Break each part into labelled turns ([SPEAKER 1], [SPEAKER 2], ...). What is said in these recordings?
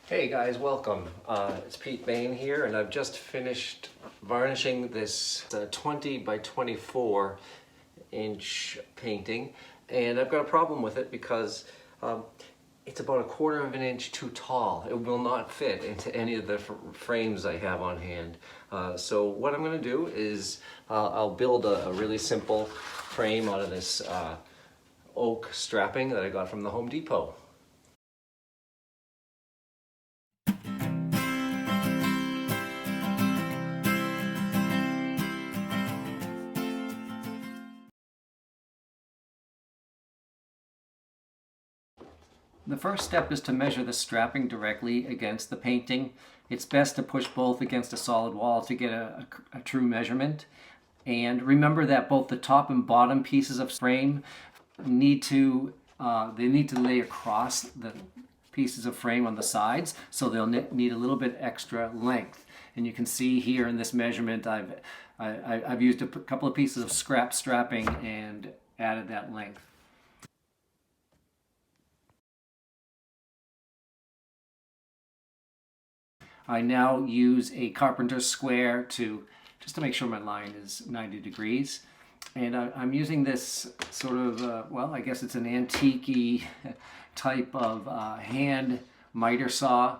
[SPEAKER 1] Hey guys, welcome. It's Pete Bain here, and I've just finished varnishing this 20 by 24 inch painting, and I've got a problem with it because it's about 1/4 of an inch too tall. It will not fit into any of the frames I have on hand. So what I'm going to do is I'll build a really simple frame out of this oak strapping that I got from the Home Depot. The first step is to measure the strapping directly against the painting. It's best to push both against a solid wall to get a true measurement. And remember that both the top and bottom pieces of frame need to lay across the pieces of frame on the sides, so they'll need a little bit extra length. And you can see here in this measurement, I've used a couple of pieces of scrap strapping and added that length. I now use a carpenter's square just to make sure my line is 90 degrees. And I'm using this sort of, well, I guess it's an antique-y type of hand miter saw.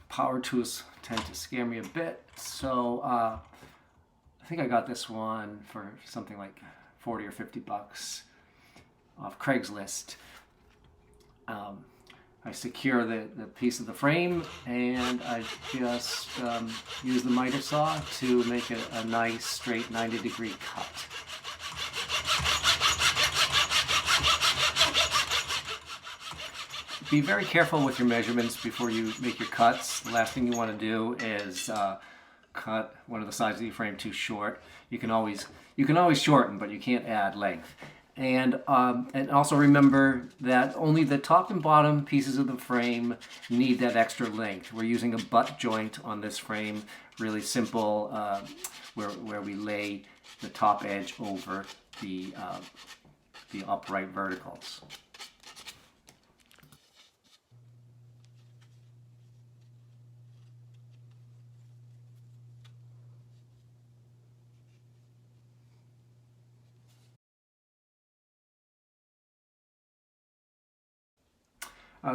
[SPEAKER 1] Power tools tend to scare me a bit. So I think I got this one for something like 40 or 50 bucks off Craigslist. I secure the piece of the frame, and I just use the miter saw to make a nice straight 90-degree cut. Be very careful with your measurements before you make your cuts. The last thing you want to do is cut one of the sides of your frame too short. You can always shorten, but you can't add length. And also remember that only the top and bottom pieces of the frame need that extra length. We're using a butt joint on this frame, really simple, where we lay the top edge over the upright verticals.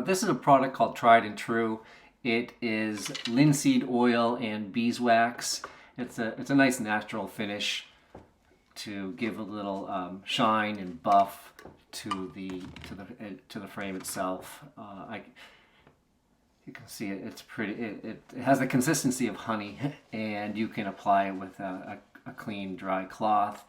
[SPEAKER 1] This is a product called Tried and True. It is linseed oil and beeswax. It's a nice natural finish to give a little shine and buff to the frame itself. You can see it's pretty. It has the consistency of honey, and you can apply it with a clean, dry cloth.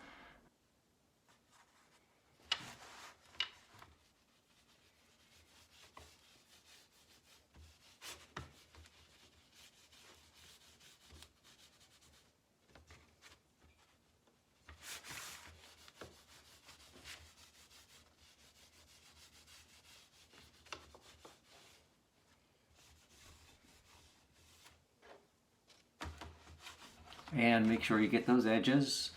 [SPEAKER 1] And make sure you get those edges.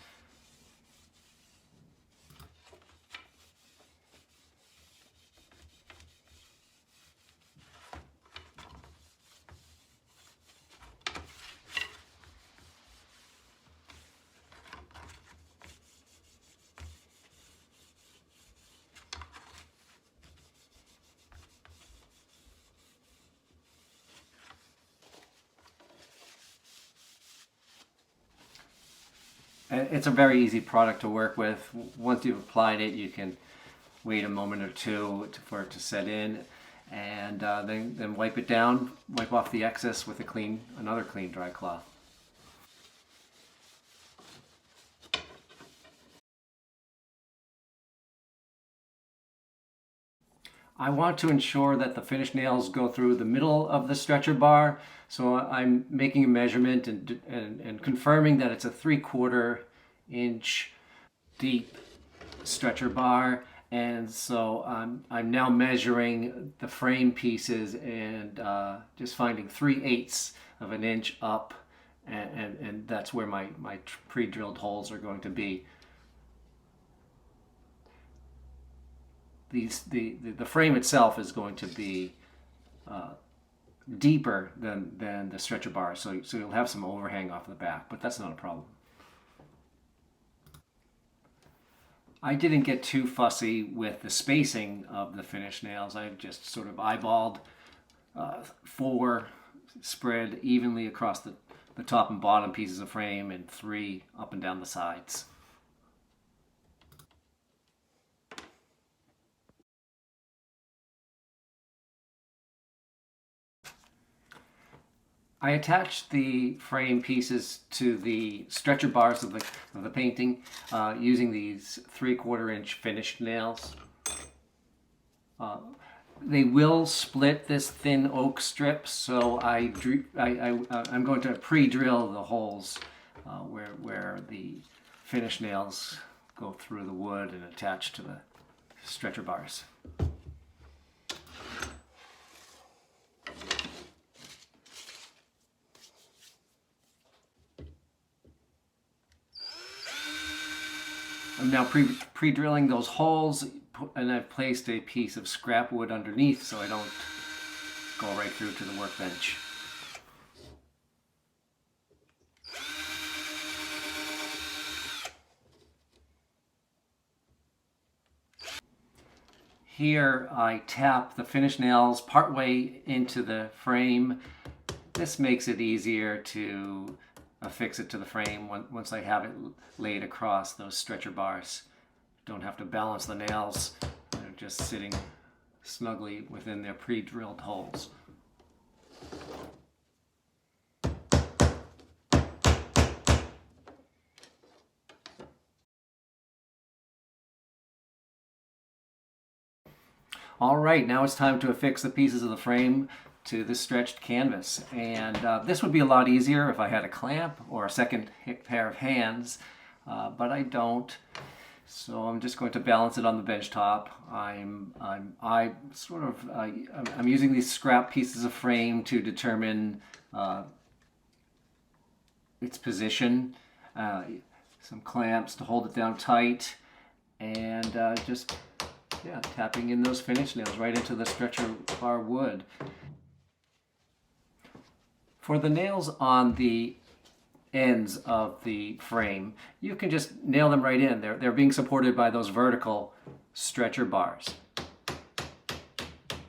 [SPEAKER 1] It's a very easy product to work with. Once you've applied it, you can wait a moment or two for it to set in, and then wipe it down, wipe off the excess with another clean dry cloth. I want to ensure that the finish nails go through the middle of the stretcher bar, so I'm making a measurement and confirming that it's a 3/4 inch deep stretcher bar. And so I'm now measuring the frame pieces and just finding 3/8 of an inch up, and that's where my pre-drilled holes are going to be. The frame itself is going to be deeper than the stretcher bar, so you'll have some overhang off the back, but that's not a problem. I didn't get too fussy with the spacing of the finish nails. I just sort of eyeballed 4 spread evenly across the top and bottom pieces of frame and 3 up and down the sides. I attached the frame pieces to the stretcher bars of the painting using these 3/4 inch finished nails. They will split this thin oak strip, so I'm going to pre-drill the holes where the finished nails go through the wood and attach to the stretcher bars. I'm now pre-drilling those holes, and I've placed a piece of scrap wood underneath so I don't go right through to the workbench. Here I tap the finished nails partway into the frame. This makes it easier to affix it to the frame once I have it laid across those stretcher bars. Don't have to balance the nails. They're just sitting snugly within their pre-drilled holes. All right, now it's time to affix the pieces of the frame to the stretched canvas. And this would be a lot easier if I had a clamp or a second pair of hands, but I don't. So I'm just going to balance it on the bench top. I'm using these scrap pieces of frame to determine its position. Some clamps to hold it down tight, and just tapping in those finish nails right into the stretcher bar wood. For the nails on the ends of the frame, you can just nail them right in. They're being supported by those vertical stretcher bars.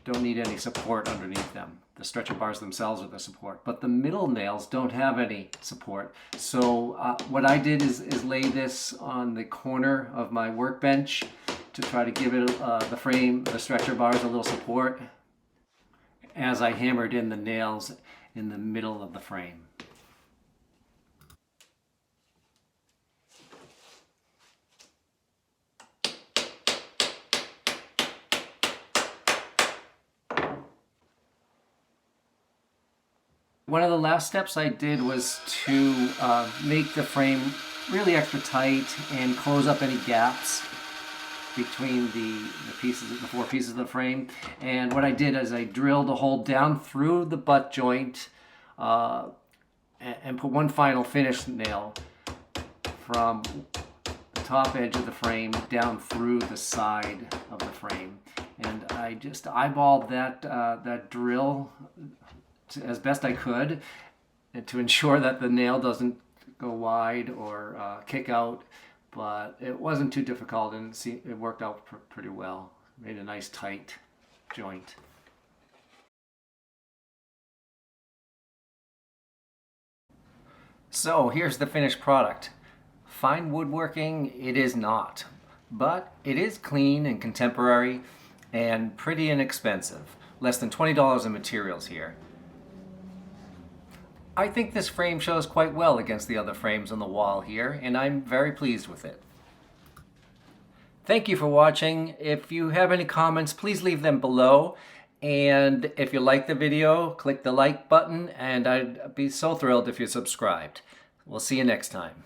[SPEAKER 1] Don't need any support underneath them. The stretcher bars themselves are the support, but the middle nails don't have any support. So what I did is lay this on the corner of my workbench to try to give it the stretcher bars a little support as I hammered in the nails in the middle of the frame. One of the last steps I did was to make the frame really extra tight and close up any gaps between the 4 pieces of the frame. And what I did is I drilled a hole down through the butt joint and put one final finish nail from the top edge of the frame down through the side of the frame. And I just eyeballed that drill as best I could, and to ensure that the nail doesn't go wide or kick out, but it wasn't too difficult, and it worked out pretty well. Made a nice tight joint. So here's the finished product. Fine woodworking it is not, but it is clean and contemporary and pretty inexpensive. Less than $20 in materials here. I think this frame shows quite well against the other frames on the wall here, and I'm very pleased with it. Thank you for watching. If you have any comments, please leave them below. And if you like the video, click the like button, and I'd be so thrilled if you subscribed. We'll see you next time.